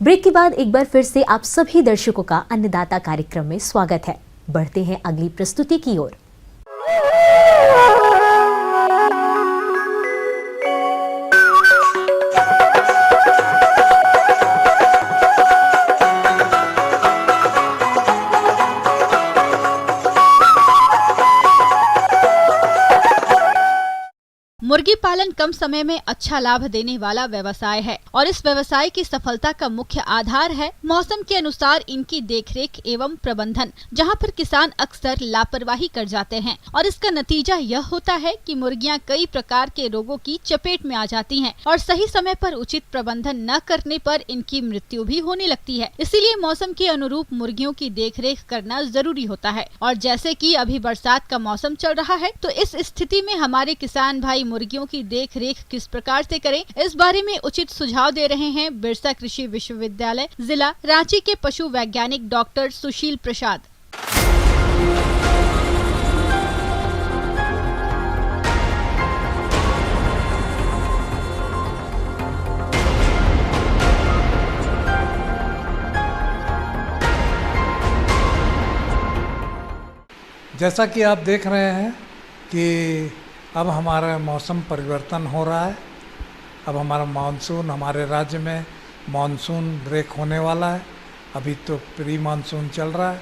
Break के बाद एक बार फिर से आप सभी दर्शकों का अन्नदाता कार्यक्रम में स्वागत है। बढ़ते हैं अगली प्रस्तुति की ओर। मुर्गी पालन कम समय में अच्छा लाभ देने वाला व्यवसाय है और इस व्यवसाय की सफलता का मुख्य आधार है मौसम के अनुसार इनकी देखरेख एवं प्रबंधन, जहां पर किसान अक्सर लापरवाही कर जाते हैं और इसका नतीजा यह होता है कि मुर्गियां कई प्रकार के रोगों की चपेट में आ जाती हैं और सही समय पर उचित प्रबंधन न करने पर इनकी मृत्यु भी होने लगती है। इसीलिए मौसम के अनुरूप मुर्गियों की देखरेख करना जरूरी होता है। और जैसे कि अभी बरसात का मौसम चल रहा है, तो इस स्थिति में हमारे किसान भाई मुर्गियों की देखरेख किस प्रकार से करें, इस बारे में उचित सुझाव दे रहे हैं बिरसा कृषि विश्वविद्यालय जिला रांची के पशु वैज्ञानिक डॉक्टर सुशील प्रसाद। जैसा कि आप देख रहे हैं कि अब हमारा मौसम परिवर्तन हो रहा है। अब हमारा मानसून, हमारे राज्य में मानसून ब्रेक होने वाला है। अभी तो प्री मानसून चल रहा है,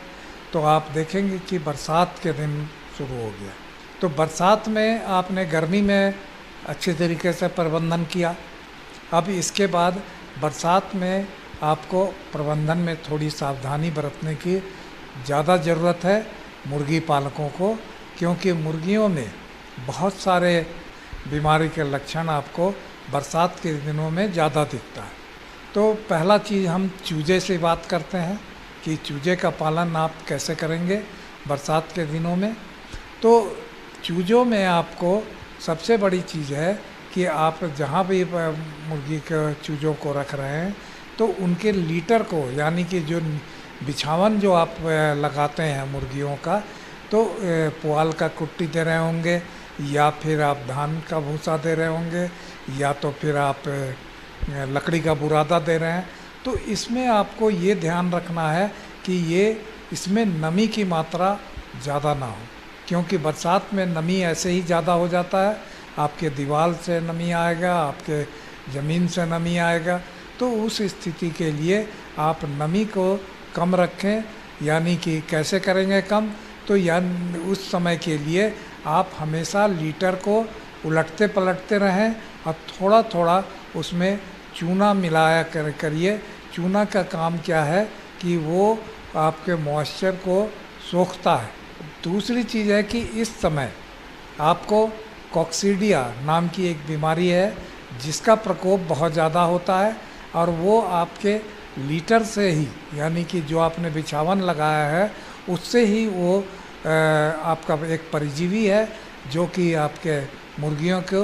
तो आप देखेंगे कि बरसात के दिन शुरू हो गया। तो बरसात में आपने गर्मी में अच्छे तरीके से प्रबंधन किया। अब इसके बाद बरसात में आपको प्रबंधन में थोड़ी सावधानी बरतने की ज़्यादा ज़रूरत है मुर्गी पालकों को, क्योंकि मुर्गियों में बहुत सारे बीमारी के लक्षण आपको बरसात के दिनों में ज़्यादा दिखता है। तो पहला चीज़ हम चूजे से बात करते हैं कि चूजे का पालन आप कैसे करेंगे बरसात के दिनों में। तो चूजों में आपको सबसे बड़ी चीज़ है कि आप जहाँ भी मुर्गी के चूजों को रख रहे हैं, तो उनके लीटर को, यानी कि जो बिछावन जो आप लगाते हैं मुर्गियों का, तो पुआल का कुट्टी दे रहे होंगे, या फिर आप धान का भूसा दे रहे होंगे, या तो फिर आप लकड़ी का बुरादा दे रहे हैं। तो इसमें आपको ये ध्यान रखना है कि ये इसमें नमी की मात्रा ज़्यादा ना हो, क्योंकि बरसात में नमी ऐसे ही ज़्यादा हो जाता है। आपके दीवार से नमी आएगा, आपके ज़मीन से नमी आएगा। तो उस स्थिति के लिए आप नमी को कम रखें। यानी कि कैसे करेंगे कम, तो यानी उस समय के लिए आप हमेशा लीटर को उलटते पलटते रहें और थोड़ा थोड़ा उसमें चूना मिलाया करिए। चूना का काम क्या है कि वो आपके मॉइस्चर को सोखता है। दूसरी चीज़ है कि इस समय आपको कॉक्सीडिया नाम की एक बीमारी है, जिसका प्रकोप बहुत ज़्यादा होता है, और वो आपके लीटर से ही, यानी कि जो आपने बिछावन लगाया है उससे ही वो आपका एक परजीवी है, जो कि आपके मुर्गियों को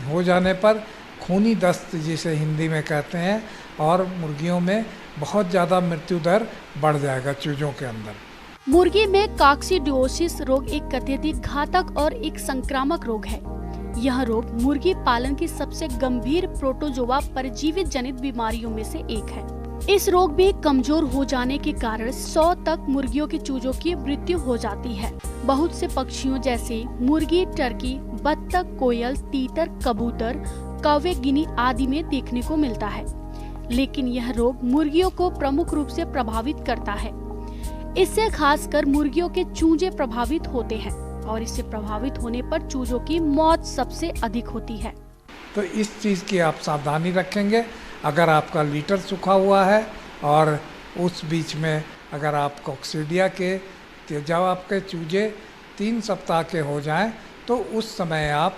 हो जाने पर खूनी दस्त जिसे हिंदी में कहते हैं, और मुर्गियों में बहुत ज़्यादा मृत्यु दर बढ़ जाएगा चूजों के अंदर। मुर्गी में कॉक्सीडियोसिस रोग एक अत्यधिक घातक और एक संक्रामक रोग है। यह रोग मुर्गी पालन की सबसे गंभीर प्रोटोजोआ परजीवी जनित बीमारियों में से एक है। इस रोग में कमजोर हो जाने के कारण 100 तक मुर्गियों के चूजों की मृत्यु हो जाती है। बहुत से पक्षियों जैसे मुर्गी, टर्की, बत्तख, कोयल, तीतर, कबूतर, कौवे, गिनी आदि में देखने को मिलता है। लेकिन यह रोग मुर्गियों को प्रमुख रूप से प्रभावित करता है। इससे खासकर मुर्गियों के चूजे प्रभावित होते हैं और इससे प्रभावित होने पर चूजों की मौत सबसे अधिक होती है। तो इस चीज़ की आप सावधानी रखेंगे। अगर आपका लीटर सूखा हुआ है और उस बीच में अगर आप कॉक्सीडिया के, जब आपके चूजे 3 सप्ताह के हो जाएं, तो उस समय आप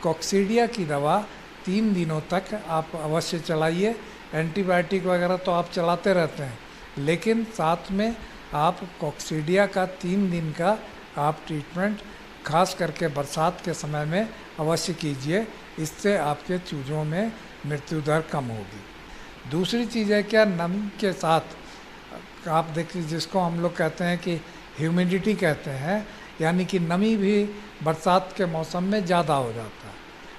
कॉक्सीडिया की दवा 3 दिनों तक आप अवश्य चलाइए। एंटीबायोटिक वगैरह तो आप चलाते रहते हैं, लेकिन साथ में आप कॉक्सीडिया का 3 दिन का आप ट्रीटमेंट खास करके बरसात के समय में अवश्य कीजिए। इससे आपके चूजों में मृत्यु दर कम होगी। दूसरी चीज़ है क्या, नमी के साथ आप देखिए, जिसको हम लोग कहते हैं कि ह्यूमिडिटी कहते हैं, यानी कि नमी भी बरसात के मौसम में ज़्यादा हो जाता है,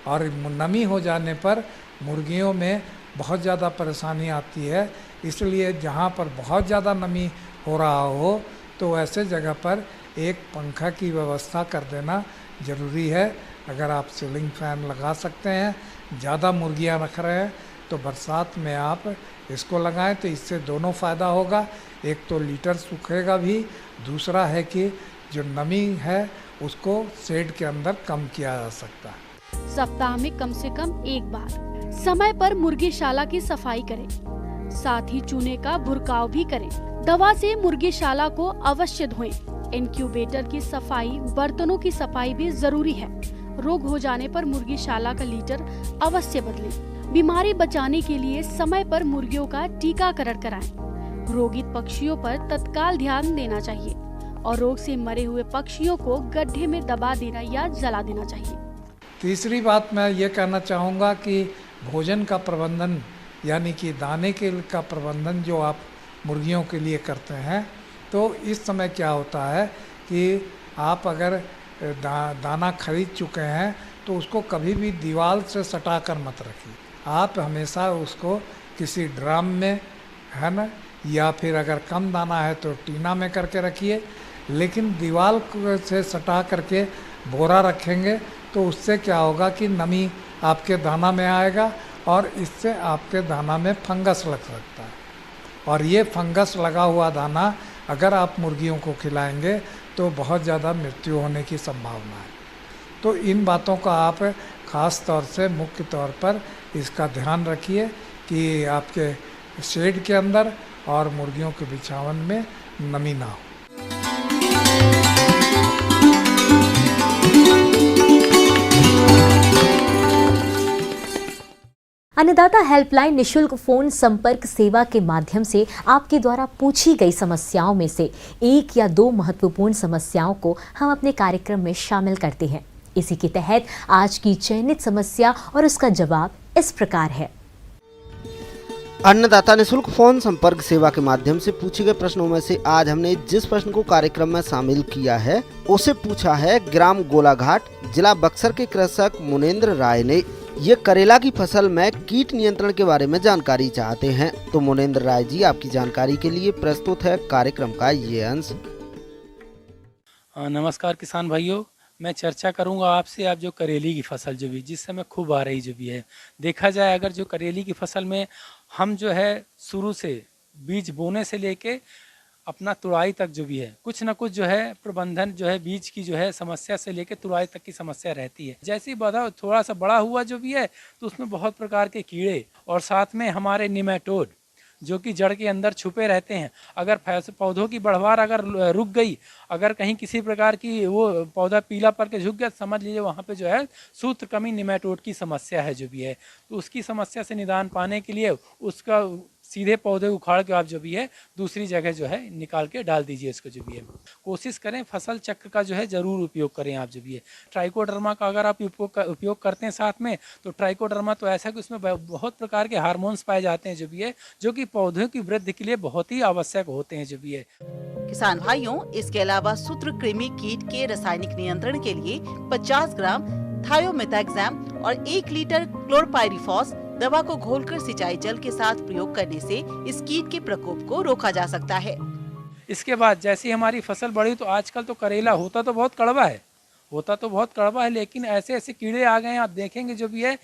और नमी हो जाने पर मुर्गियों में बहुत ज़्यादा परेशानी आती है। इसलिए जहाँ पर बहुत ज़्यादा नमी हो रहा हो तो ऐसे जगह पर एक पंखा की व्यवस्था कर देना ज़रूरी है। अगर आप सीलिंग फैन लगा सकते हैं, ज़्यादा मुर्गियाँ रख रहे हैं तो बरसात में आप इसको लगाएं तो इससे दोनों फ़ायदा होगा। एक तो लीटर सूखेगा भी, दूसरा है कि जो नमी है उसको शेड के अंदर कम किया जा सकता है। सप्ताह में कम से कम एक बार समय पर मुर्गीशाला की सफाई करें। साथ ही चूने का भुरकाव भी करें। दवा से मुर्गीशाला को अवश्य धोएं। इंक्यूबेटर की सफाई, बर्तनों की सफाई भी जरूरी है। रोग हो जाने पर मुर्गीशाला का लीटर अवश्य बदलें। बीमारी बचाने के लिए समय पर मुर्गियों का टीकाकरण कराएं। रोगित पक्षियों पर तत्काल ध्यान देना चाहिए और रोग से मरे हुए पक्षियों को गड्ढे में दबा देना या जला देना चाहिए। तीसरी बात मैं ये कहना चाहूँगा कि भोजन का प्रबंधन यानी कि दाने का प्रबंधन जो आप मुर्गियों के लिए करते हैं, तो इस समय क्या होता है कि आप अगर दाना खरीद चुके हैं तो उसको कभी भी दीवार से सटा कर मत रखिए। आप हमेशा उसको किसी ड्रम में, है ना, या फिर अगर कम दाना है तो टीना में करके रखिए। लेकिन दीवार से सटा करके बोरा रखेंगे तो उससे क्या होगा कि नमी आपके दाना में आएगा और इससे आपके दाना में फंगस लग सकता है। और ये फंगस लगा हुआ दाना अगर आप मुर्गियों को खिलाएंगे तो बहुत ज़्यादा मृत्यु होने की संभावना है। तो इन बातों का आप ख़ास तौर से मुख्य तौर पर इसका ध्यान रखिए कि आपके शेड के अंदर और मुर्गियों के बिछावन में नमी ना हो। अन्नदाता हेल्पलाइन निशुल्क फोन संपर्क सेवा के माध्यम से आपके द्वारा पूछी गई समस्याओं में से एक या दो महत्वपूर्ण समस्याओं को हम अपने कार्यक्रम में शामिल करते हैं। इसी के तहत आज की चयनित समस्या और उसका जवाब इस प्रकार है। अन्नदाता निशुल्क फोन संपर्क सेवा के माध्यम से पूछे गए प्रश्नों में से आज हमने जिस प्रश्न को कार्यक्रम में शामिल किया है उसे पूछा है ग्राम गोलाघाट, जिला बक्सर के कृषक मुनेंद्र राय ने। ये करेला की फसल में कीट नियंत्रण के बारे में जानकारी चाहते हैं। तो मुनेंद्र राय जी, आपकी जानकारी के लिए प्रस्तुत है कार्यक्रम का ये अंश। नमस्कार किसान भाइयों, मैं चर्चा करूंगा आपसे आप जो करेली की फसल जो भी जिस समय खूब आ रही जो भी है, देखा जाए अगर जो करेली की फसल में हम जो है शुरू से बीज बोने से लेके अपना तुड़ाई तक जो भी है कुछ ना कुछ जो है प्रबंधन जो है बीज की जो है समस्या से लेके तुड़ाई तक की समस्या रहती है। जैसे ही पौधा थोड़ा सा बड़ा हुआ जो भी है तो उसमें बहुत प्रकार के कीड़े और साथ में हमारे निमेटोड जो कि जड़ के अंदर छुपे रहते हैं। अगर पौधों की बढ़वार अगर रुक गई, अगर कहीं किसी प्रकार की वो पौधा पीला पड़ के झुक गया, समझ लीजिए वहाँ पे जो है सूत्र कमी निमेटोड की समस्या है जो भी है। तो उसकी समस्या से निदान पाने के लिए उसका सीधे पौधे उखाड़ के आप जो भी है दूसरी जगह जो है निकाल के डाल दीजिए इसको जो भी है। कोशिश करें फसल चक्र का जो है ज़रूर उपयोग करें आप जो भी है। ट्राइकोडर्मा का अगर आप उपयोग करते हैं साथ में तो ट्राइकोडर्मा तो ऐसा कि उसमें बहुत प्रकार के हार्मोन्स पाए जाते हैं जो भी है, जो कि पौधों की वृद्धि के लिए बहुत ही आवश्यक होते हैं जो भी है। किसान भाइयों, इसके अलावा सूत्रकृमि कीट के रासायनिक नियंत्रण के लिए 50 ग्राम थायोमेथाक्सैम और 1 लीटर क्लोरपाइरिफॉस दवा को घोलकर सिंचाई जल के साथ प्रयोग करने से इस कीट के प्रकोप को रोका जा सकता है। इसके बाद जैसी हमारी फसल बढ़ी तो आजकल तो करेला होता तो बहुत कड़वा है, लेकिन ऐसे ऐसे कीड़े आ गए हैं, आप देखेंगे जो भी है।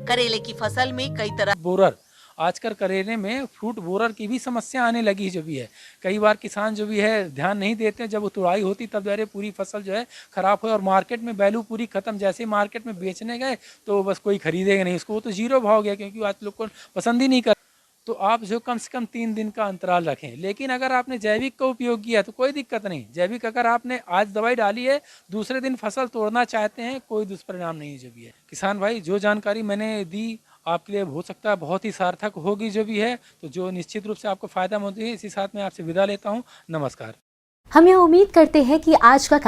करेले की फसल में कई तरह बोरर, आजकल करेले में फ्रूट बोरर की भी समस्या आने लगी जो भी है। कई बार किसान जो भी है ध्यान नहीं देते, जब वो तुड़ाई होती तब जारे पूरी फसल जो है खराब हो और मार्केट में वैल्यू पूरी खत्म। जैसे मार्केट में बेचने गए तो बस कोई खरीदेगा नहीं उसको, वो तो जीरो भाव गया क्योंकि आज लोग को पसंद ही नहीं कर। तो आप जो कम से कम 3 दिन का अंतराल रखें। लेकिन अगर आपने जैविक का उपयोग किया तो कोई दिक्कत नहीं। जैविक अगर आपने आज दवाई डाली है, दूसरे दिन फसल तोड़ना चाहते हैं, कोई दुष्परिणाम नहीं जो भी है। किसान भाई, जो जानकारी मैंने दी आपके लिए हो सकता है बहुत ही सार्थक होगी जो भी है, तो जो निश्चित रूप से आपको फायदा होती है। इसी साथ में आपसे विदा लेता हूँ। नमस्कार। हम यह उम्मीद करते हैं कि आज का